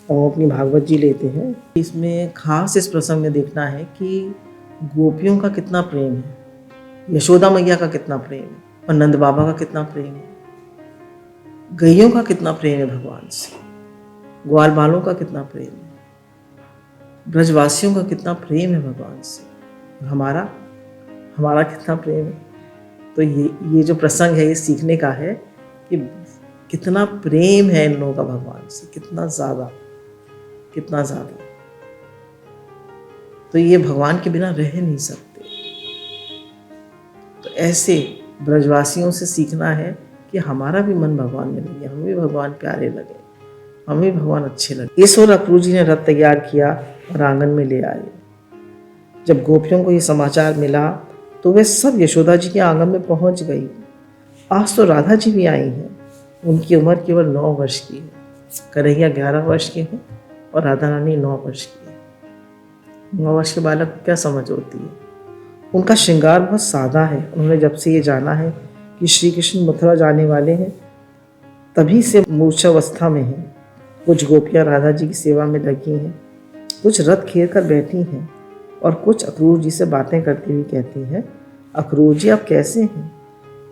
और अपनी भागवत जी लेते हैं। इसमें खास इस प्रसंग में देखना है कि गोपियों का कितना प्रेम है, यशोदा मैया का कितना प्रेम है, और नंद बाबा का कितना प्रेम है, गैयों का कितना प्रेम है भगवान से, ग्वाल बालों का कितना प्रेम है, ब्रजवासियों का कितना प्रेम है भगवान से, और हमारा हमारा कितना प्रेम है। तो ये जो प्रसंग है ये सीखने का है कि कितना प्रेम है इन लोगों का भगवान से, कितना ज़्यादा। तो ये भगवान के बिना रह नहीं सकते। तो ऐसे ब्रजवासियों से सीखना है कि हमारा भी मन भगवान में लगे, हमें भी भगवान प्यारे लगे, हमें भी भगवान अच्छे लगे। इस ओर अक्रूर जी ने रथ तैयार किया और आंगन में ले आए। जब गोपियों को ये समाचार मिला तो वे सब यशोदा जी के आंगन में पहुंच गई। आज तो राधा जी भी आई हैं। उनकी उम्र केवल 9 वर्ष की है, कन्हैया 11 वर्ष के हैं और राधा रानी 9 वर्ष की है। 9 वर्ष के बालक को क्या समझ होती है। उनका श्रृंगार बहुत सादा है। उन्होंने जब से ये जाना है कि श्री कृष्ण मथुरा जाने वाले हैं तभी से मूर्छावस्था में हैं। कुछ गोपियाँ राधा जी की सेवा में लगी हैं, कुछ रथ खेल कर बैठी हैं और कुछ अक्रूर जी से बातें करती हुई कहती हैं, अक्रूर जी आप कैसे हैं?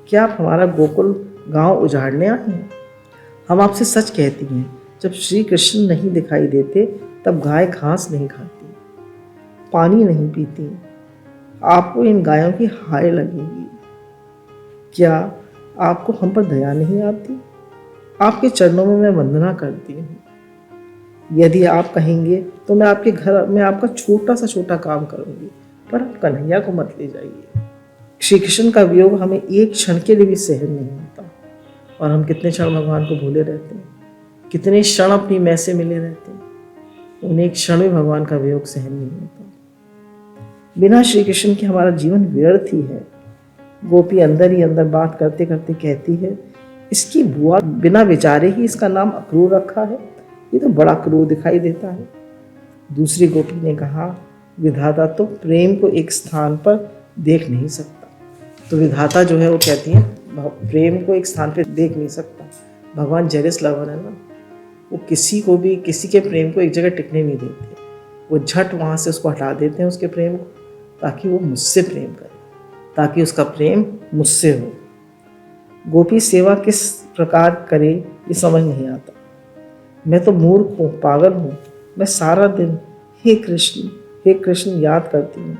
क्या आप हमारा गोकुल गांव उजाड़ने आए हैं? हम आपसे सच कहती हैं, जब श्री कृष्ण नहीं दिखाई देते तब गाय घास नहीं खाती, पानी नहीं पीती। आपको इन गायों की हाय लगेगी। क्या आपको हम पर दया नहीं आती? आपके चरणों में मैं वंदना करती हूँ। यदि आप कहेंगे तो मैं आपके घर में आपका छोटा काम करूंगी, पर आप कन्हैया को मत ले जाइए। श्री कृष्ण का वियोग हमें एक क्षण के लिए भी सहन नहीं होता, और हम कितने क्षण भगवान को भूले रहते हैं, कितने क्षण अपनी मैं से मिले रहते हैं। उन्हें एक क्षण भी भगवान का वियोग सहन नहीं होता। बिना श्री कृष्ण के हमारा जीवन व्यर्थ ही है। गोपी अंदर ही अंदर बात करते करते कहती है, इसकी बुआ बिना विचारे ही इसका नाम अक्रूर रखा है, ये तो बड़ा क्रूर दिखाई देता है। दूसरी गोपी ने कहा, विधाता तो प्रेम को एक स्थान पर देख नहीं सकता। तो विधाता जो है वो कहती है प्रेम को एक स्थान पर देख नहीं सकता। भगवान जेलस लवर है ना, वो किसी को भी किसी के प्रेम को एक जगह टिकने नहीं देते। वो झट वहाँ से उसको हटा देते हैं उसके प्रेम को, ताकि वो मुझसे प्रेम करे, ताकि उसका प्रेम मुझसे हो। गोपी सेवा किस प्रकार करे ये समझ नहीं आता। मैं तो मूर्ख हूँ, पागल हूँ। मैं सारा दिन हे कृष्ण याद करती हूँ।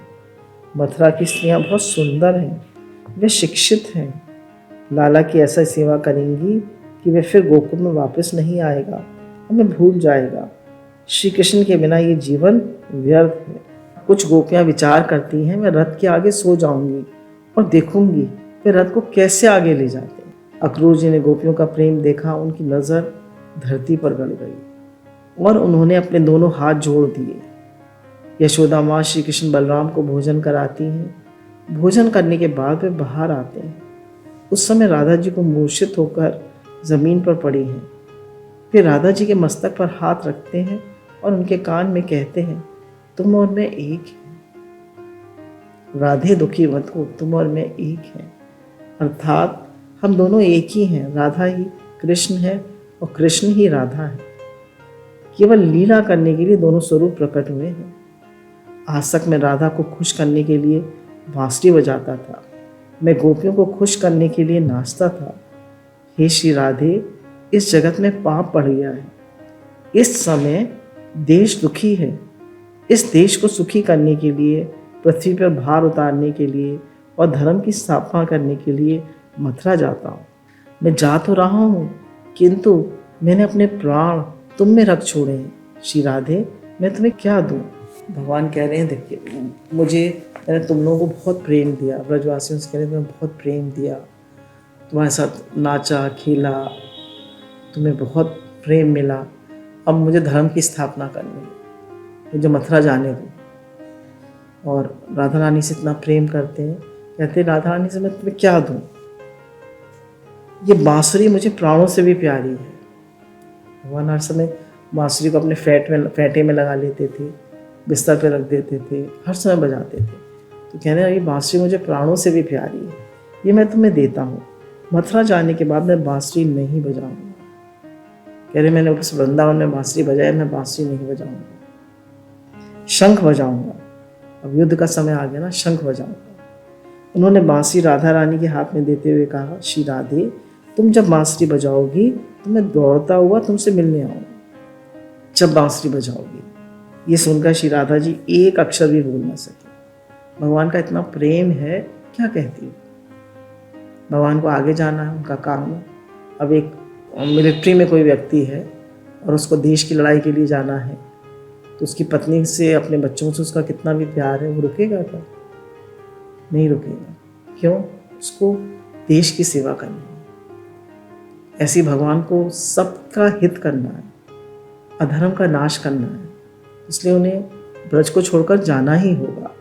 मथुरा की स्त्रियाँ बहुत सुंदर हैं, वे शिक्षित हैं। लाला की ऐसा सेवा करेंगी कि वे फिर गोकुल में वापस नहीं आएगा, हमें भूल जाएगा। श्री कृष्ण के बिना ये जीवन व्यर्थ है। कुछ गोपियाँ विचार करती हैं, मैं रथ के आगे सो जाऊंगी और देखूंगी वे रथ को कैसे आगे ले जाते हैं। अक्रूर जी ने गोपियों का प्रेम देखा, उनकी नज़र धरती पर गड़ गई और उन्होंने अपने दोनों हाथ जोड़ दिए। यशोदा माँ श्री कृष्ण बलराम को भोजन कराती हैं। भोजन करने के बाद वे बाहर आते हैं। उस समय राधा जी को मूर्छित होकर जमीन पर पड़ी हैं। फिर राधा जी के मस्तक पर हाथ रखते हैं और उनके कान में कहते हैं, तुम और मैं एक हैं। राधे दुखी मत हो, तुम और मैं एक हैं। अर्थात हम दोनों एक ही हैं। राधा ही कृष्ण है और कृष्ण ही राधा है। केवल लीला करने के लिए दोनों स्वरूप प्रकट हुए हैं। आज तक मैं राधा को खुश करने के लिए बांसुरी बजाता था, मैं गोपियों को खुश करने के लिए नाचता था। हे श्री राधे, इस जगत में पाप बढ़ गया है। इस समय देश दुखी है। इस देश को सुखी करने के लिए, पृथ्वी पर भार उतारने के लिए और धर्म की स्थापना करने के लिए मथुरा जाता हूँ। मैं जा तो रहा हूँ, किंतु मैंने अपने प्राण तुम में रख छोड़े हैं। श्री राधे, मैं तुम्हें क्या दूँ? भगवान कह रहे हैं, देखिए मैंने तुम लोगों को बहुत प्रेम दिया। ब्रजवासियों से कह रहे हैं, तुम्हें बहुत प्रेम दिया, तुम्हारे साथ नाचा खेला, तुम्हें बहुत प्रेम मिला। अब मुझे धर्म की स्थापना करनी है, मुझे मथुरा जाने दो। और राधा रानी से इतना प्रेम करते हैं, कहते हैं राधा रानी से मैं तुम्हें क्या दूँ? ये बांसुरी मुझे प्राणों से भी प्यारी है। भगवान हर समय बांसुरी को अपने फेंटे में लगा लेते थे, बिस्तर पे रख देते थे, हर समय बजाते थे। तो कह रहे हैं ये बांसुरी मुझे प्राणों से भी प्यारी है, ये मैं तुम्हें देता हूँ। मथुरा जाने के बाद मैं बांसुरी नहीं बजाऊंगा। कह रहे मैंने उस वृंदावन में बांसुरी बजाया, मैं बांसुरी नहीं बजाऊंगा, शंख बजाऊंगा। अब युद्ध का समय आ गया ना, शंख बजाऊंगा। उन्होंने बांसुरी राधा रानी के हाथ में देते हुए कहा, श्री राधे तुम जब बांसुरी बजाओगी तो मैं दौड़ता हुआ तुमसे मिलने आऊंगा जब बांसुरी बजाओगी। ये सुनकर श्री राधा जी एक अक्षर भी बोल ना सके। भगवान का इतना प्रेम है, क्या कहती हो। भगवान को आगे जाना है, उनका काम है। अब एक मिलिट्री में कोई व्यक्ति है और उसको देश की लड़ाई के लिए जाना है, तो उसकी पत्नी से, अपने बच्चों से उसका कितना भी प्यार है, वो रुकेगा क्या? नहीं रुकेगा। क्यों? उसको देश की सेवा करनी है। ऐसी भगवान को सबका हित करना है, अधर्म का नाश करना है, इसलिए उन्हें ब्रज को छोड़कर जाना ही होगा।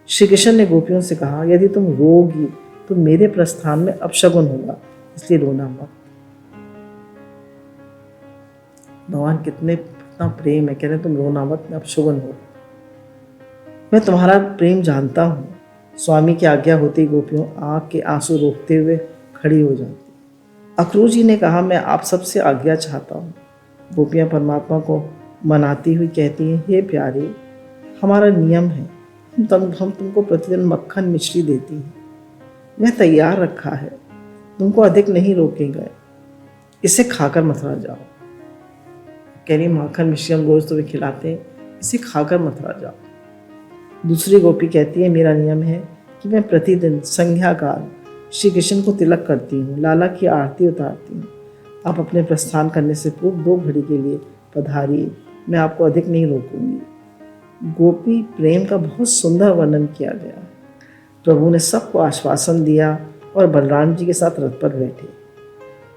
श्री कृष्ण ने गोपियों से कहा, यदि तुम रोगी तो मेरे प्रस्थान में अपशगुन होगा, इसलिए रोना मत। भगवान कितना प्रेम है, कह रहे तुम रोना मत, अपशगुन होगा। मैं तुम्हारा प्रेम जानता हूँ। स्वामी की आज्ञा होती गोपियों आँख के आंसू रोकते हुए खड़ी हो जाती। अक्रूर जी ने कहा, मैं आप सबसे आज्ञा चाहता हूँ। गोपियाँ परमात्मा को मनाती हुई कहती हैं, हे प्यारे, हमारा नियम है, हम तुमको प्रतिदिन मक्खन मिश्री देती हैं, वह तैयार रखा है, तुमको अधिक नहीं रोकेंगे, इसे खाकर मथुरा जाओ। कह रही माखन मिश्री हम रोज तुम्हें खिलाते हैं, इसे खाकर मथुरा जाओ। दूसरी गोपी कहती है, मेरा नियम है कि मैं प्रतिदिन संध्या काल श्री कृष्ण को तिलक करती हूँ, लाला की आरती उतारती हूँ। आप अपने प्रस्थान करने से पूर्व 2 घड़ी के लिए पधारिए, मैं आपको अधिक नहीं रोकूंगी। गोपी प्रेम का बहुत सुंदर वर्णन किया गया। प्रभु ने सबको आश्वासन दिया और बलराम जी के साथ रथ पर बैठे।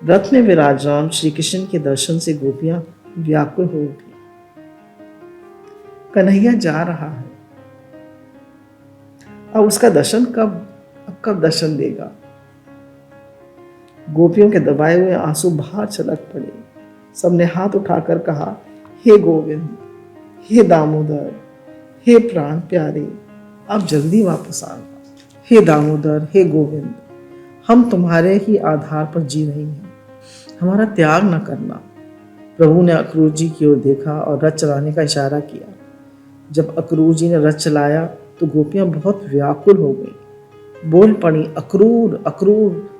रथ में विराजमान श्री कृष्ण के दर्शन से गोपियां व्याकुल हो उठी। कन्हैया जा रहा है, अब उसका दर्शन कब दर्शन देगा। गोपियों के दबाए हुए आंसू बाहर छलक पड़े। सबने हाथ उठाकर कहा, हे गोविंद, हे दामोदर, हे प्राण प्यारे, आप जल्दी वापस आना। हे दामोदर, हे गोविंद, हम तुम्हारे ही आधार पर जी रही हैं, हमारा त्याग न करना। प्रभु ने अक्रूर जी की ओर देखा और रथ चलाने का इशारा किया। जब अक्रूर जी ने रथ चलाया तो गोपियां बहुत व्याकुल हो गई, बोल पड़ी, अक्रूर अक्रूर,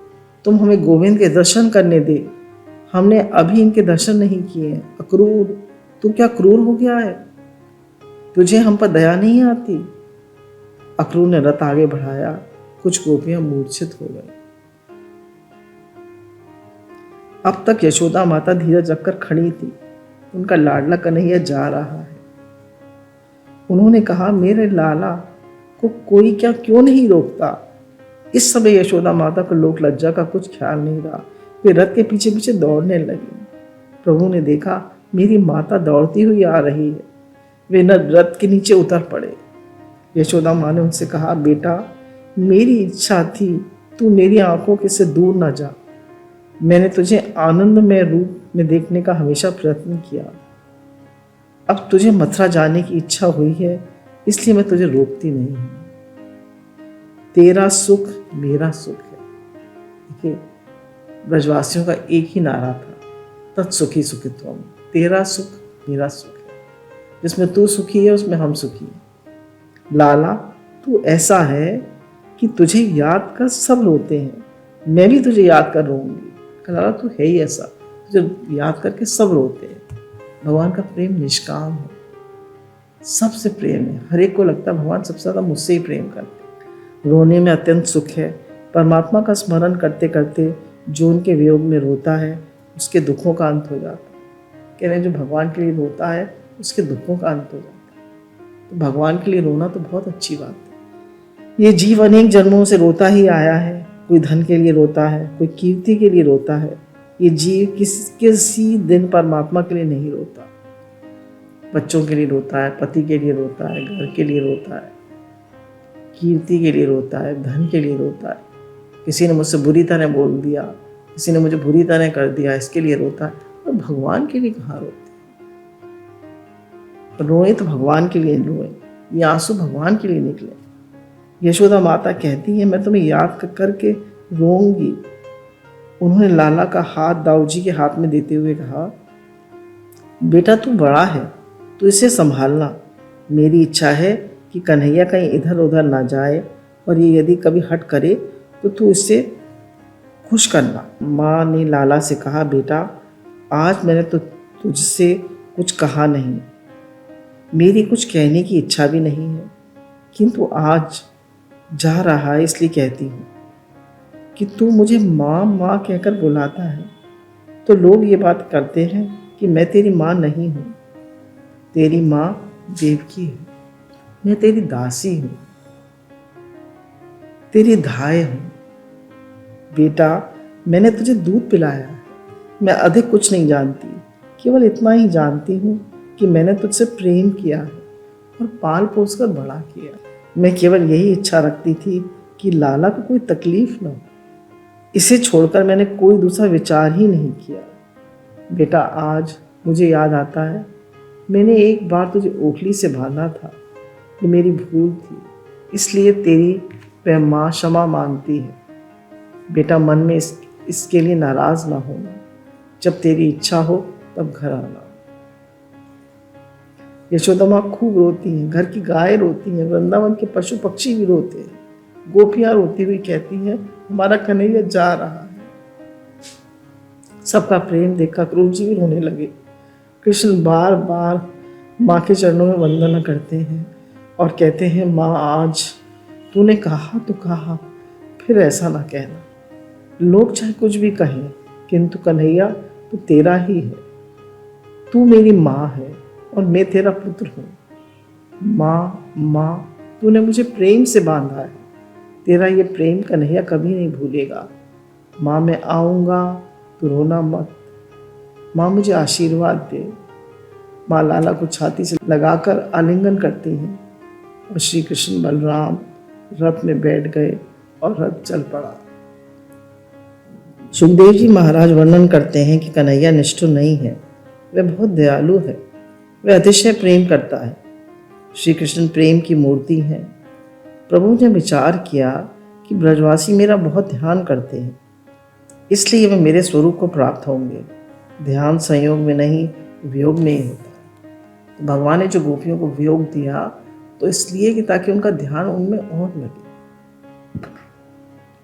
तुम हमें गोविंद के दर्शन करने दे, हमने अभी इनके दर्शन नहीं किए। अक्रूर, तू क्या क्रूर हो गया है, तुझे हम पर दया नहीं आती। अक्रूर ने रथ आगे बढ़ाया, कुछ गोपियां मूर्छित हो गई। अब तक यशोदा माता धीरज रखकर खड़ी थी, उनका लाडला कन्हैया जा रहा है। उन्होंने कहा, मेरे लाला को कोई क्यों नहीं रोकता। इस समय यशोदा माता को लोक लज्जा का कुछ ख्याल नहीं रहा, वे रथ के पीछे पीछे दौड़ने लगी। प्रभु ने देखा मेरी माता दौड़ती हुई आ रही है, वे न रथ के नीचे उतर पड़े। यशोदा माँ ने उनसे कहा, बेटा, मेरी इच्छा थी तू मेरी आंखों के से दूर न जा, मैंने तुझे आनंदमय रूप में देखने का हमेशा प्रयत्न किया। अब तुझे मथुरा जाने की इच्छा हुई है, इसलिए मैं तुझे रोकती नहीं हूं। तेरा सुख मेरा सुख है। देखिए, ब्रजवासियों का एक ही नारा था, तत्सुखी सुखित्वम, तेरा सुख मेरा सुख है। जिसमें तू सुखी है उसमें हम सुखी हैं। लाला, तू ऐसा है कि तुझे याद कर सब रोते हैं, मैं भी तुझे याद कर रोऊंगी। लाला, तू है ही ऐसा, तुझे याद करके सब रोते हैं। भगवान का प्रेम निष्काम है, सबसे प्रेम है। हर एक को लगता है भगवान सबसे ज़्यादा मुझसे ही प्रेम करते। रोने में अत्यंत सुख है। परमात्मा का स्मरण करते करते जो उनके वियोग में रोता है उसके दुखों का अंत हो जाता है। कह रहे हैं जो भगवान के लिए रोता है उसके दुखों का अंत हो जाता है। तो भगवान के लिए रोना तो बहुत अच्छी बात है। ये जीव अनेक जन्मों से रोता ही आया है। कोई धन के लिए रोता है, कोई कीर्ति के लिए रोता है। ये जीव किसी दिन परमात्मा के लिए नहीं रोता। बच्चों के लिए रोता है, पति के लिए रोता है, घर के लिए रोता है, कीर्ति के लिए रोता है, धन के लिए रोता है। किसी ने मुझसे बुरी तरह बोल दिया, किसी ने मुझे बुरी तरह कर दिया, इसके लिए रोता है। और भगवान के लिए कहाँ रोते हैं? रोए तो भगवान के लिए रोए, ये आंसू भगवान के लिए निकले। यशोदा माता कहती है, मैं तुम्हें याद करके रोऊंगी, उन्होंने लाला का हाथ दाऊजी के हाथ में देते हुए कहा, बेटा तू बड़ा है, तू इसे संभालना। मेरी इच्छा है कि कन्हैया कहीं इधर उधर ना जाए, और ये यदि कभी हट करे तो तू इससे खुश करना। माँ ने लाला से कहा, बेटा आज मैंने तो तुझसे कुछ कहा नहीं, मेरी कुछ कहने की इच्छा भी नहीं है, किंतु आज जा रहा है इसलिए कहती हूँ कि तू मुझे माँ माँ कहकर बुलाता है तो लोग ये बात करते हैं कि मैं तेरी माँ नहीं हूँ। तेरी माँ देवकी है, मैं तेरी दासी हूँ, तेरी धाय हूँ। बेटा मैंने तुझे दूध पिलाया है, मैं अधिक कुछ नहीं जानती, केवल इतना ही जानती हूँ कि मैंने तुझसे प्रेम किया है और पाल पोस कर बड़ा किया। मैं केवल यही इच्छा रखती थी कि लाला को कोई तकलीफ न हो, इसे छोड़कर मैंने कोई दूसरा विचार ही नहीं किया। बेटा आज मुझे याद आता है, मैंने एक बार तुझे ओखली से बांधा था, ये मेरी भूल थी, इसलिए तेरी वह माँ क्षमा मांगती है। बेटा मन में इसके लिए नाराज ना होना, जब तेरी इच्छा हो तब घर आना। यशोदा माँ खूब रोती हैं, घर की गायें रोती हैं, वृंदावन के पशु पक्षी भी रोते हैं, गोपियां रोती हुई कहती हैं, हमारा कन्हैया जा रहा है। सबका प्रेम देखकर क्रूर जी भी रोने लगे। कृष्ण बार बार माँ के चरणों में वंदना करते हैं और कहते हैं, माँ आज तूने कहा तो कहा, फिर ऐसा ना कहना। लोग चाहे कुछ भी कहें, किंतु कन्हैया तू तेरा ही है, तू मेरी माँ है और मैं तेरा पुत्र हूँ। माँ माँ तूने मुझे प्रेम से बांधा है, तेरा ये प्रेम कन्हैया कभी नहीं भूलेगा। माँ मैं आऊँगा, तू रोना मत। माँ मुझे आशीर्वाद दे। माँ लाला को छाती से लगाकर आलिंगन करती हैं और श्री कृष्ण बलराम रथ में बैठ गए और रथ चल पड़ा। सुखदेव जी महाराज वर्णन करते हैं कि कन्हैया निष्ठुर नहीं है, वह बहुत दयालु है, वह अतिशय प्रेम करता है। श्री कृष्ण प्रेम की मूर्ति है। प्रभु ने विचार किया कि ब्रजवासी मेरा बहुत ध्यान करते हैं, इसलिए वे मेरे स्वरूप को प्राप्त होंगे। ध्यान संयोग में नहीं, वियोग में ही होता है। तो भगवान ने जो गोपियों को वियोग दिया तो इसलिए कि ताकि उनका ध्यान उनमें और लगे,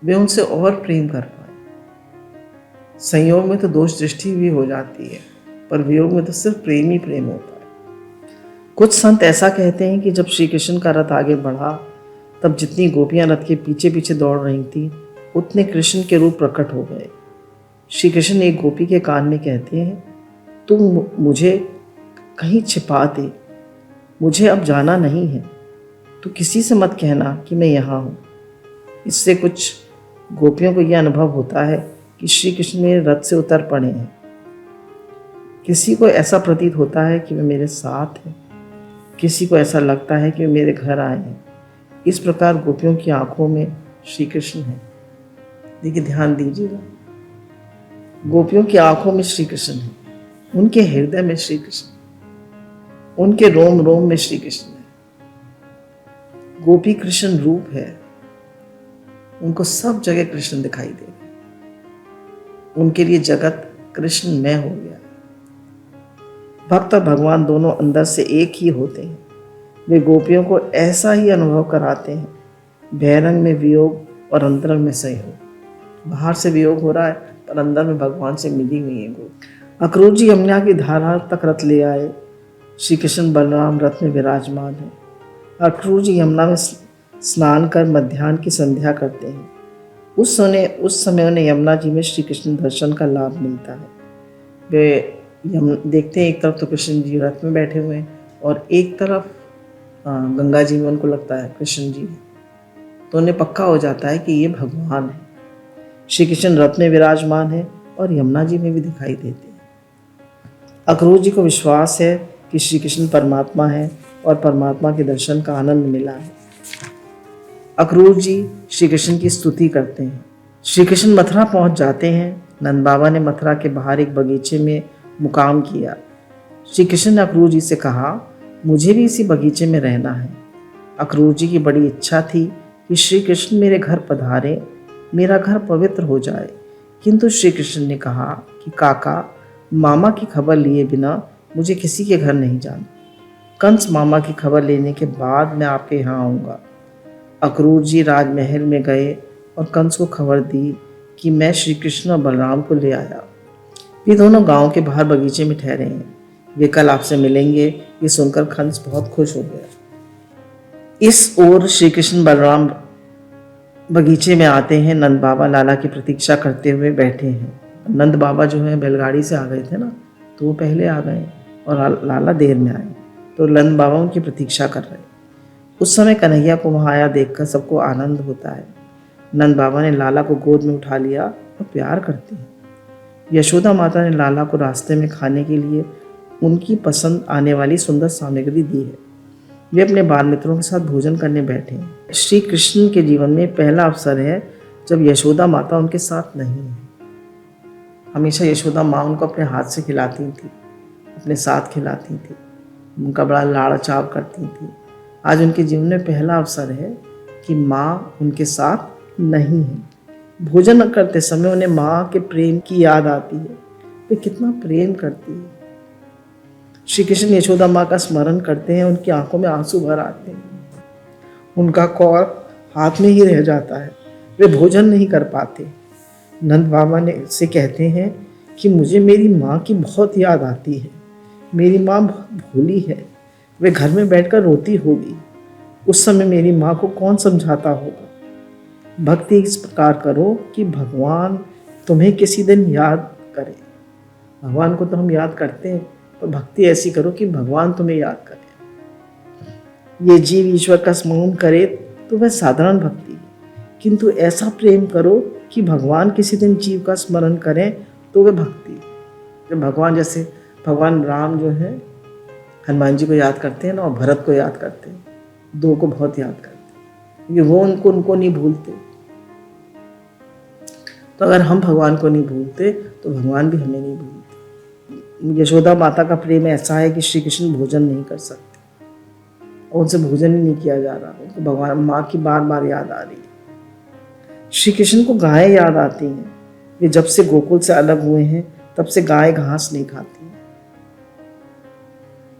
वे उनसे और प्रेम कर पाए। संयोग में तो दोष दृष्टि भी हो जाती है, पर वियोग में तो सिर्फ प्रेम ही प्रेम होता है। कुछ संत ऐसा कहते हैं कि जब श्री कृष्ण का रथ आगे बढ़ा तब जितनी गोपियां रथ के पीछे पीछे दौड़ रही थी उतने कृष्ण के रूप प्रकट हो गए। श्री कृष्ण एक गोपी के कान में कहते हैं, तुम मुझे कहीं छिपा दे, मुझे अब जाना नहीं है, तो किसी से मत कहना कि मैं यहाँ हूँ। इससे कुछ गोपियों को यह अनुभव होता है कि श्री कृष्ण मेरे रथ से उतर पड़े हैं। किसी को ऐसा प्रतीत होता है कि वे मेरे साथ हैं, किसी को ऐसा लगता है कि वे मेरे घर आए हैं। इस प्रकार गोपियों की आंखों में श्री कृष्ण है। देखिए ध्यान दीजिएगा, गोपियों की आंखों में श्री कृष्ण है, उनके हृदय में श्री कृष्ण, उनके रोम रोम में श्री कृष्ण है। गोपी कृष्ण रूप है, उनको सब जगह कृष्ण दिखाई दे रहे, उनके लिए जगत कृष्णमय हो गया। भक्त और भगवान दोनों अंदर से एक ही होते हैं। वे गोपियों को ऐसा ही अनुभव कराते हैं, बहिरंग में वियोग और अंतरंग में संयोग। बाहर से वियोग हो रहा है पर अंदर में भगवान से मिली हुई है गोपी। अक्रूर जी यमुना की धारा तक रथ ले आए। श्री कृष्ण बलराम रथ में विराजमान है। अक्रूर जी यमुना में स्नान कर मध्याह्न की संध्या करते हैं। उस समय उन्हें यमुना जी में श्री कृष्ण दर्शन का लाभ मिलता है। वे देखते हैं एक तरफ तो कृष्ण जी रथ में बैठे हुए हैं और एक तरफ गंगा जी में उनको लगता है कृष्ण जी, तो उन्हें पक्का हो जाता है कि ये भगवान है। श्री कृष्ण रथ में विराजमान है और यमुना जी में भी दिखाई देते हैं। अक्रूर जी को विश्वास है कि श्री कृष्ण परमात्मा है और परमात्मा के दर्शन का आनंद मिला है। अक्रूर जी श्री कृष्ण की स्तुति करते हैं। श्री कृष्ण मथुरा पहुंच जाते हैं। नंद बाबा ने मथुरा के बाहर एक बगीचे में मुकाम किया। श्री कृष्ण ने अक्रूर जी से कहा, मुझे भी इसी बगीचे में रहना है। अक्रूर जी की बड़ी इच्छा थी कि श्री कृष्ण मेरे घर पधारे, मेरा घर पवित्र हो जाए, किंतु श्री कृष्ण ने कहा कि काका, मामा की खबर लिए बिना मुझे किसी के घर नहीं जाना। कंस मामा की खबर लेने के बाद मैं आपके यहाँ आऊँगा। अक्रूर जी राजमहल में गए और कंस को खबर दी कि मैं श्री कृष्ण और बलराम को ले आया। वे दोनों गांव के बाहर बगीचे में ठहरे हैं। वे कल आपसे मिलेंगे। ये सुनकर कंस बहुत खुश हो गया। इस ओर श्री कृष्ण बलराम बगीचे में आते हैं। नंद बाबा लाला की प्रतीक्षा करते हुए बैठे हैं। नंद बाबा जो है बैलगाड़ी से आ गए थे ना, तो वो पहले आ गए और लाला देर में आए, तो नंद बाबा उनकी प्रतीक्षा कर रहे हैं। उस समय कन्हैया को वहाँ आया देखकर सबको आनंद होता है। नंद बाबा ने लाला को गोद में उठा लिया और प्यार करते हैं। यशोदा माता ने लाला को रास्ते में खाने के लिए उनकी पसंद आने वाली सुंदर सामग्री दी है। वे अपने बाल मित्रों के साथ भोजन करने बैठे हैं। श्री कृष्ण के जीवन में पहला अवसर है जब यशोदा माता उनके साथ नहीं है। हमेशा यशोदा माँ उनको अपने हाथ से खिलाती थी, अपने साथ खिलाती थी, उनका बड़ा लाड़ चाव करती थी। आज उनके जीवन में पहला अवसर है कि माँ उनके साथ नहीं है। भोजन करते समय उन्हें माँ के प्रेम की याद आती है। वे कितना प्रेम करती है। श्री कृष्ण यशोदा माँ का स्मरण करते हैं। उनकी आंखों में आंसू भर आते हैं। उनका कौर हाथ में ही रह जाता है। वे भोजन नहीं कर पाते। नंद बाबा ने से कहते हैं कि मुझे मेरी माँ की बहुत याद आती है। मेरी माँ बहुत भोली है। वे घर में बैठकर रोती होगी। उस समय मेरी माँ को कौन समझाता होगा। भक्ति इस प्रकार करो कि भगवान तुम्हें किसी दिन याद करे। भगवान को तो हम याद करते हैं, और भक्ति ऐसी करो कि भगवान तुम्हें याद करे। ये जीव ईश्वर का स्मरण करे तो वह साधारण भक्ति है, किंतु ऐसा प्रेम करो कि भगवान किसी दिन जीव का स्मरण करें तो वह भक्ति है। भगवान जैसे भगवान राम जो है हनुमान जी को याद करते हैं ना, और भरत को याद करते हैं, दो को बहुत याद करते हैं, क्योंकि वो उनको नहीं भूलते। तो अगर हम भगवान को नहीं भूलते तो भगवान भी हमें नहीं भूलते। यशोदा माता का प्रेम ऐसा है कि श्री कृष्ण भोजन नहीं कर सकते, और उनसे भोजन ही नहीं किया जा रहा। उनको भगवान माँ की बार बार याद आ रही है। श्री कृष्ण को गायें याद आती हैं। वे जब से गोकुल से अलग हुए हैं तब से गाय घास नहीं खाती।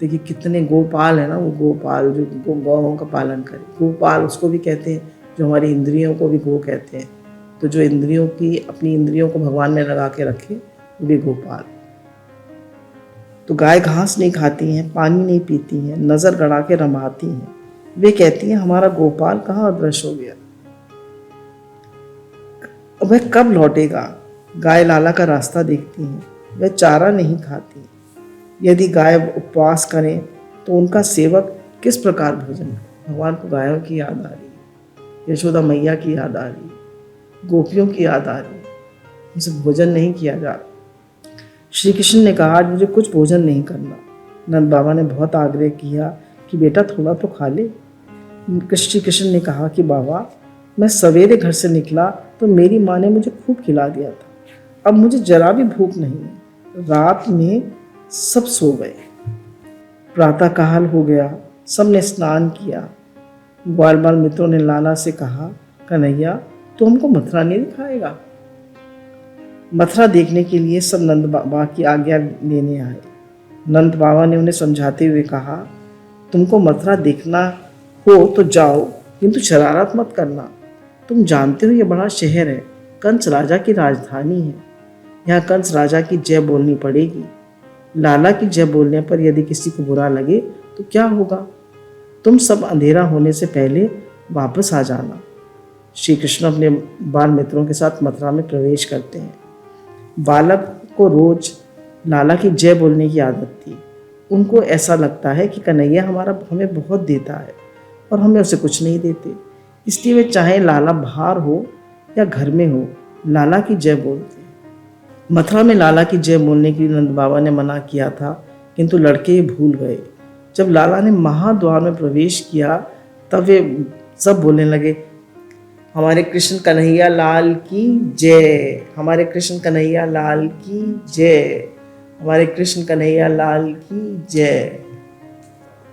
देखिए कितने गोपाल है ना, वो गोपाल जो गौओं का पालन करे। गोपाल उसको भी कहते हैं जो हमारी इंद्रियों को भी गो कहते हैं। तो जो इंद्रियों की अपनी इंद्रियों को भगवान ने लगा के रखे, वे गोपाल। तो गाय घास नहीं खाती हैं, पानी नहीं पीती हैं, नजर गड़ा के रमाती हैं। वे कहती हैं हमारा गोपाल कहाँ अदृश्य हो गया, वह कब लौटेगा। गाय लाला का रास्ता देखती हैं, वह चारा नहीं खाती। यदि गाय उपवास करें तो उनका सेवक किस प्रकार भोजन करे। भगवान को गायों की याद आ रही है, यशोदा मैया की याद आ रही है, गोपियों की याद आ रही है। उनसे भोजन नहीं किया जा रहा। श्री कृष्ण ने कहा आज मुझे कुछ भोजन नहीं करना। नंद बाबा ने बहुत आग्रह किया कि बेटा थोड़ा तो खा ले। श्री कृष्ण ने कहा कि बाबा मैं सवेरे घर से निकला तो मेरी माँ ने मुझे खूब खिला दिया था, अब मुझे जरा भी भूख नहीं है। रात में सब सो गए। प्रातः काल हो गया, सबने स्नान किया। ग्वाल बाल मित्रों ने लाला से कहा कन्हैया तो हमको मथुरा नहीं दिखाएगा। मथुरा देखने के लिए सब नंद बाबा की आज्ञा लेने आए। नंद बाबा ने उन्हें समझाते हुए कहा तुमको मथुरा देखना हो तो जाओ, किंतु शरारत मत करना। तुम जानते हो ये बड़ा शहर है, कंस राजा की राजधानी है। यहाँ कंस राजा की जय बोलनी पड़ेगी। लाला की जय बोलने पर यदि किसी को बुरा लगे तो क्या होगा। तुम सब अंधेरा होने से पहले वापस आ जाना। श्री कृष्ण अपने बाल मित्रों के साथ मथुरा में प्रवेश करते हैं। बालक को रोज लाला की जय बोलने की आदत थी। उनको ऐसा लगता है कि कन्हैया हमें बहुत देता है और हमें उसे कुछ नहीं देते, इसलिए वे चाहे लाला बाहर हो या घर में हो, लाला की जय बोलते। मथुरा में लाला की जय बोलने के लिए नंद बाबा ने मना किया था, किंतु लड़के ये भूल गए। जब लाला ने महाद्वार में प्रवेश किया तब वे सब बोलने लगे हमारे कृष्ण कन्हैया लाल की जय, हमारे कृष्ण कन्हैया लाल की जय, हमारे कृष्ण कन्हैया लाल की जय।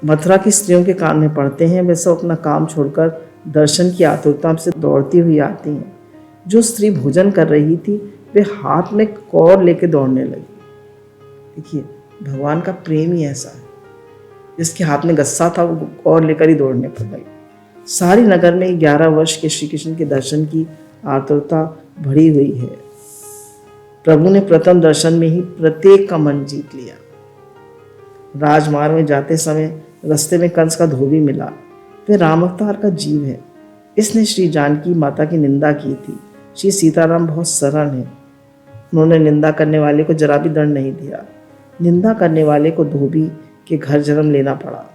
मथुरा की स्त्रियों के कान में पड़ते हैं। वे सब अपना काम छोड़कर दर्शन की आतुरता से दौड़ती हुई आती हैं। जो स्त्री भोजन कर रही थी वे हाथ में कौर लेके दौड़ने लगी। देखिए, भगवान का प्रेम ही ऐसा है, जिसके हाथ में गस्सा था वो कौर लेकर ही दौड़ने पर लगी। सारी नगर में 11 वर्ष के श्री कृष्ण के दर्शन की आतुरता भरी हुई है। प्रभु ने प्रथम दर्शन में ही प्रत्येक का मन जीत लिया। राजमार्ग में जाते समय रास्ते में कंस का धोबी मिला। वह राम अवतार का जीव है। इसने श्री जानकी माता की निंदा की थी। श्री सीताराम बहुत सरल हैं। उन्होंने निंदा करने वाले को जरा भी दंड नहीं दिया। निंदा करने वाले को धोबी के घर जन्म लेना पड़ा।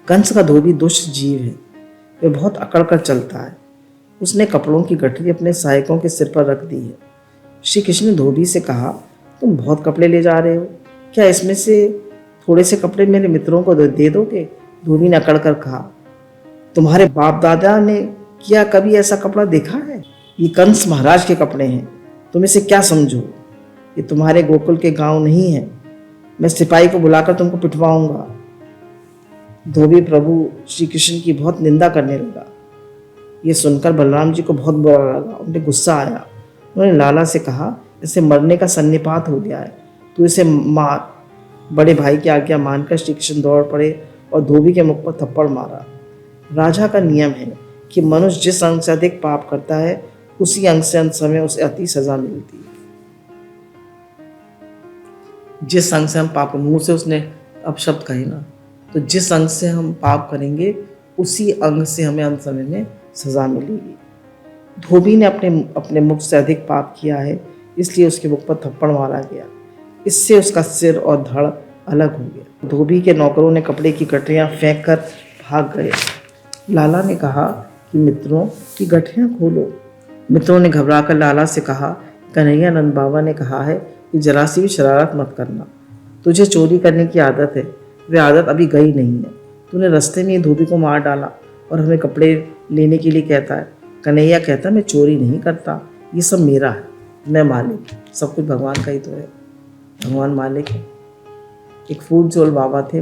कंस का धोबी दुष्ट जीव है। वह बहुत अकड़ कर चलता है। उसने कपड़ों की गठरी अपने सहायकों के सिर पर रख दी है। श्री कृष्ण ने धोबी से कहा, तुम बहुत कपड़े ले जा रहे हो, क्या इसमें से थोड़े से कपड़े मेरे मित्रों को दे दोगे? धोबी ने अकड़ कर कहा, तुम्हारे बाप दादा ने क्या कभी ऐसा कपड़ा देखा है? ये कंस महाराज के कपड़े हैं, तुम इसे क्या समझो? ये तुम्हारे गोकुल के गांव नहीं है। मैं सिपाही को बुलाकर तुमको पिटवाऊंगा। धोबी प्रभु श्री कृष्ण की बहुत निंदा करने लगा। ये सुनकर बलराम जी को बहुत बुरा लगा। उन्हें गुस्सा आया। उन्होंने लाला से कहा, इसे मरने का सन्निपात हो गया है, तू इसे मार। बड़े भाई की आज्ञा मानकर श्री कृष्ण दौड़ पड़े और धोबी के मुख पर थप्पड़ मारा। राजा का नियम है कि मनुष्य जिस अंग से अधिक पाप करता है उसी अंग से अंत समय उसे अति सजा मिलती है। जिस अंग से हम पाप, मुंह से उसने अपशब्द कहे ना, तो जिस अंग से हम पाप करेंगे उसी अंग से हमें अंत समय में सजा मिलेगी। धोबी ने अपने मुख से अधिक पाप किया है, इसलिए उसके मुख पर थप्पड़ मारा गया। इससे उसका सिर और धड़ अलग हो गया। धोबी के नौकरों ने कपड़े की गठरियां फेंक कर भाग गए। लाला ने कहा कि मित्रों की गठरियां खोलो। मित्रों ने घबराकर लाला से कहा, कन्हैया नंद बाबा ने कहा है कि जरा सी भी शरारत मत करना। तुझे चोरी करने की आदत है, वह आदत अभी गई नहीं है। तूने रास्ते में धोबी को मार डाला और हमें कपड़े लेने के लिए कहता है। कन्हैया कहता, मैं चोरी नहीं करता, ये सब मेरा है, मैं मालिक। सब कुछ भगवान का ही तो है, भगवान मालिक है। एक फूल चोर बाबा थे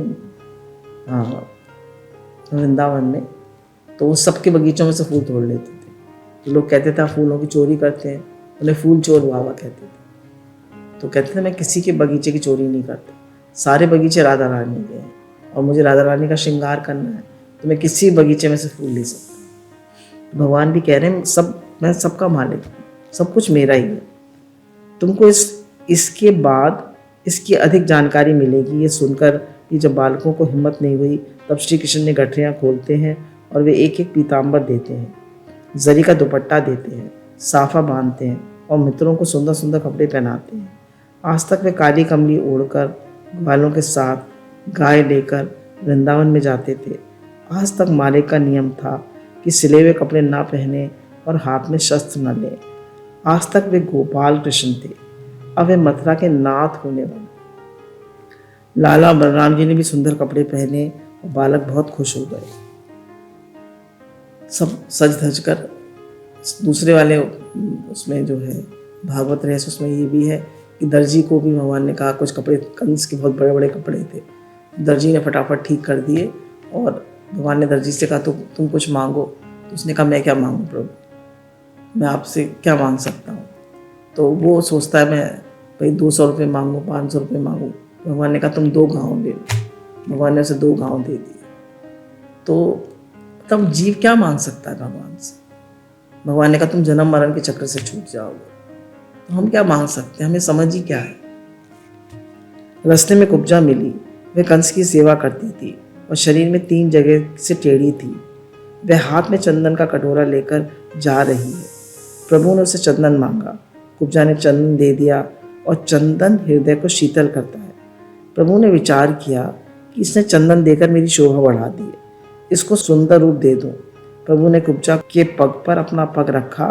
वृंदावन में, तो वो सबके बगीचों में से फूल तोड़ लेते थे। तो लोग कहते थे फूलों की चोरी करते हैं, उन्हें फूल चोर बाबा कहते थे। तो कहते थे मैं किसी के बगीचे की चोरी नहीं करता, सारे बगीचे राधा रानी के हैं और मुझे राधा रानी का श्रृंगार करना है, तो मैं किसी बगीचे में से फूल ले सकता हूँ। भगवान भी कह रहे हैं मैं सबका मालिक हूँ, सब कुछ मेरा ही है। तुमको इसके बाद इसकी अधिक जानकारी मिलेगी। ये सुनकर ये जब बालकों को हिम्मत नहीं हुई, तब श्री कृष्ण ने गठरियाँ खोलते हैं और वे एक एक पीताम्बर देते हैं, जरी का दुपट्टा देते हैं, साफा बांधते हैं और मित्रों को सुंदर सुंदर कपड़े पहनाते हैं। आज तक वे काली कमली ओढ़कर ग्वालों के साथ गाय लेकर वृंदावन में जाते थे। आज तक मालिक का नियम था कि सिले हुए कपड़े ना पहने और हाथ में शस्त्र न लें। आज तक वे गोपाल कृष्ण थे, अब वे मथुरा के नाथ होने वाले। लाला बलराम जी ने भी सुंदर कपड़े पहने और बालक बहुत खुश हो गए। सब सज धज कर। दूसरे वाले उसमें जो है भागवत रहस्य, उसमें ये भी है कि दर्जी को भी भगवान ने कहा, कुछ कपड़े कंस के बहुत बड़े बड़े कपड़े थे, दर्जी ने फटाफट ठीक कर दिए और भगवान ने दर्जी से कहा तो तुम कुछ मांगो। तो उसने कहा मैं क्या मांगूँ प्रभु, मैं आपसे क्या मांग सकता हूँ। तो वो सोचता है मैं भाई 200 रुपये मांगूँ, 500 रुपये मांगूँ। भगवान ने कहा तुम 2 गाँव ले लो। भगवान ने उसे 2 गाँव दे दिए। तो तब जीव क्या मांग सकता है भगवान से? भगवान ने कहा तुम जन्म मरण के चक्र से छूट जाओगे। तो हम क्या मांग सकते हैं, हमें समझ ही क्या है। रास्ते में कुब्जा मिली। वह कंस की सेवा करती थी और शरीर में 3 जगह से टेढ़ी थी। वह हाथ में चंदन का कटोरा लेकर जा रही है। प्रभु ने उसे चंदन मांगा। कुब्जा ने चंदन दे दिया और चंदन हृदय को शीतल करता है। प्रभु ने विचार किया कि इसने चंदन देकर मेरी शोभा बढ़ा दी है, इसको सुंदर रूप दे दूं। प्रभु ने कुब्जा के पग पर अपना पग रखा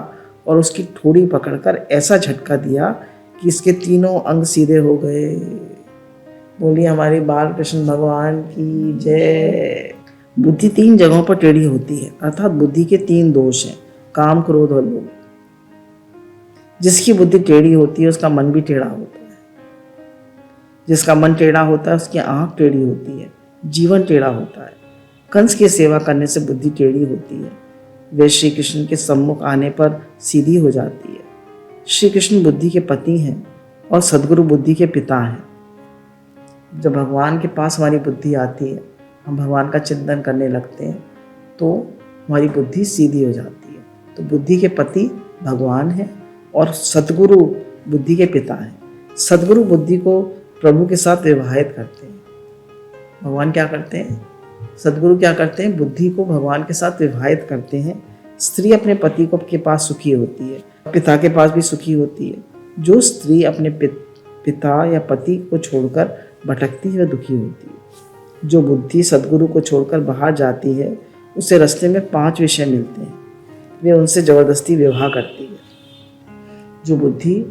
और उसकी ठोड़ी पकड़कर ऐसा झटका दिया कि इसके 3 अंग सीधे हो गए। बोलिए हमारे बाल कृष्ण भगवान की जय। बुद्धि 3 जगहों पर टेढ़ी होती है, अर्थात बुद्धि के 3 दोष हैं, काम, क्रोध और लोभ। जिसकी बुद्धि टेढ़ी होती है उसका मन भी टेढ़ा होता है। जिसका मन टेढ़ा होता है उसकी आंख टेढ़ी होती है, जीवन टेढ़ा होता है। कंस की सेवा करने से बुद्धि टेढ़ी होती है, वे श्री कृष्ण के सम्मुख आने पर सीधी हो जाती है। श्री कृष्ण बुद्धि के पति हैं और सद्गुरु बुद्धि के पिता हैं। जब भगवान के पास हमारी बुद्धि आती है, हम भगवान का चिंतन करने लगते हैं, तो हमारी बुद्धि सीधी हो जाती है। तो बुद्धि के पति भगवान हैं और सद्गुरु बुद्धि के पिता हैं। सद्गुरु बुद्धि को प्रभु के साथ विवाहित करते हैं। भगवान क्या करते हैं? सद्गुरु क्या करते हैं? बुद्धि को भगवान के साथ विवाहित करते हैं। स्त्री अपने पति को के पास सुखी होती है, पिता के पास भी सुखी होती है। जो स्त्री अपने पिता या पति को छोड़कर भटकती है वह दुखी होती है। जो बुद्धि सद्गुरु को छोड़कर बाहर जाती है उसे रास्ते में 5 विषय मिलते हैं, वे उनसे ज़बरदस्ती विवाह करती है। जो बुद्धि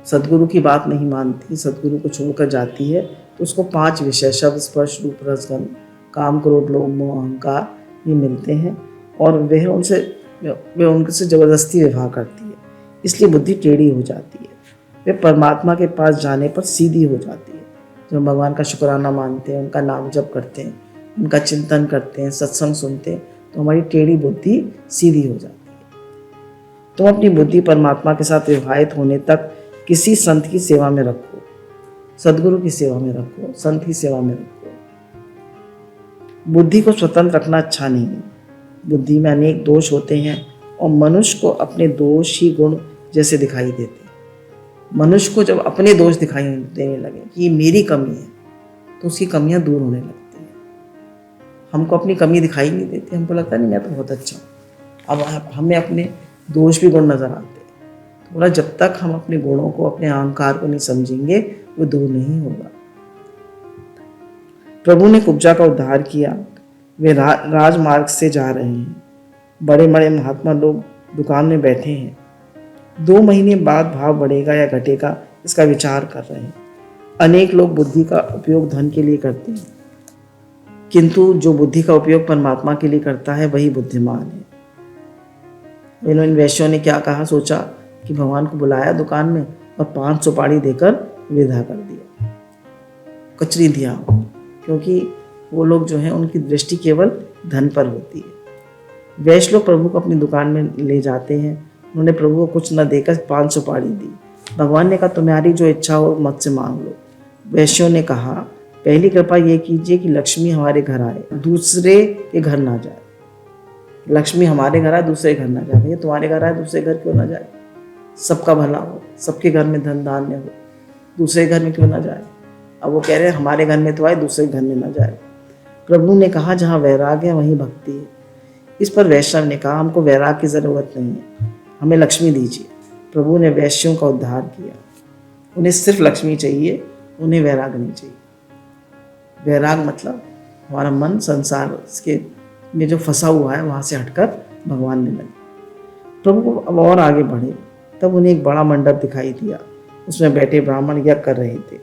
सद्गुरु की बात नहीं मानती, सद्गुरु को छोड़कर जाती है, तो उसको 5 विषय शब्द स्पर्श रूप रस गंध काम क्रोध लोभ मोह अहंकार ये मिलते हैं और वे उनसे ज़बरदस्ती विवाह करती है। इसलिए बुद्धि टेढ़ी हो जाती है। वे परमात्मा के पास जाने पर सीधी हो जाती है। जब भगवान का शुक्राना मानते हैं, उनका नाम जप करते हैं, उनका चिंतन करते हैं, सत्संग सुनते हैं, तो हमारी टेढ़ी बुद्धि सीधी हो जाती है। तुम अपनी बुद्धि परमात्मा के साथ विवाहित होने तक किसी संत की सेवा में रखो, सद्गुरु की सेवा में रखो, संत की सेवा में रखो। बुद्धि को स्वतंत्र रखना अच्छा नहीं है। बुद्धि में अनेक दोष होते हैं और मनुष्य को अपने दोष ही गुण जैसे दिखाई देते हैं। मनुष्य को जब अपने दोष दिखाई देने लगे कि ये मेरी कमी है, तो उसकी कमियां दूर होने लगती हैं। हमको अपनी कमी दिखाई नहीं देती, हमको लगता नहीं मैं तो बहुत अच्छा हूँ। अब हमें अपने दोष भी गुण नजर आते हैं। थोड़ा जब तक हम अपने गुणों को, अपने अहंकार को नहीं समझेंगे, वो दूर नहीं होगा। प्रभु ने कुब्जा का उद्धार किया। वे राजमार्ग से जा रहे हैं। बड़े बड़े महात्मा लोग दुकान में बैठे हैं। 2 महीने बाद भाव बढ़ेगा या घटेगा इसका विचार कर रहे हैं। अनेक लोग बुद्धि का उपयोग धन के लिए करते हैं, किंतु जो बुद्धि का उपयोग परमात्मा के लिए करता है वही बुद्धिमान है। इन वैश्यों ने क्या कहा? सोचा कि भगवान को बुलाया दुकान में और 5 सुपारी देकर विदा कर दिया, कचरी दिया, क्योंकि वो लोग जो हैं उनकी दृष्टि केवल धन पर होती है। वैश्य लोग प्रभु को अपनी दुकान में ले जाते हैं। उन्होंने प्रभु को कुछ न देकर 5 सुपारी दी। भगवान ने कहा तुम्हारी जो इच्छा हो मुझसे मांग लो। वैश्यों ने कहा पहली कृपा ये कीजिए कि लक्ष्मी हमारे घर आए, दूसरे के घर ना जाए। लक्ष्मी हमारे घर आए, दूसरे घर ना जाए। भैया तुम्हारे घर आए, दूसरे घर क्यों ना जाए? सबका भला हो, सबके घर में धन धान्य हो, दूसरे घर में क्यों ना जाए? अब वो कह रहे हैं हमारे घर में तो आए, दूसरे घर में ना जाए। प्रभु ने कहा जहाँ वैराग है वहीं भक्ति है। इस पर वैष्णव ने कहा हमको वैराग की ज़रूरत नहीं है, हमें लक्ष्मी दीजिए। प्रभु ने वैश्यों का उद्धार किया। उन्हें सिर्फ लक्ष्मी चाहिए, उन्हें वैराग नहीं चाहिए। वैराग मतलब हमारा मन संसार के में जो फंसा हुआ है वहाँ से हटकर भगवान में लगे। प्रभु को अब और आगे बढ़े, तब उन्हें एक बड़ा मंडप दिखाई दिया। उसमें बैठे ब्राह्मण यज्ञ कर रहे थे।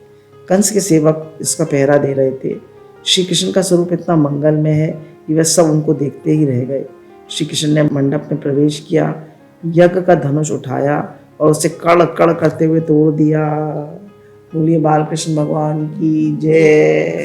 कंस के सेवक इसका पहरा दे रहे थे। श्री कृष्ण का स्वरूप इतना मंगलमय है कि वह सब उनको देखते ही रह गए। श्री कृष्ण ने मंडप में प्रवेश किया, यज्ञ का धनुष उठाया और उसे कड़ कड़ करते हुए तोड़ दिया। बोलिए बालकृष्ण भगवान की जय।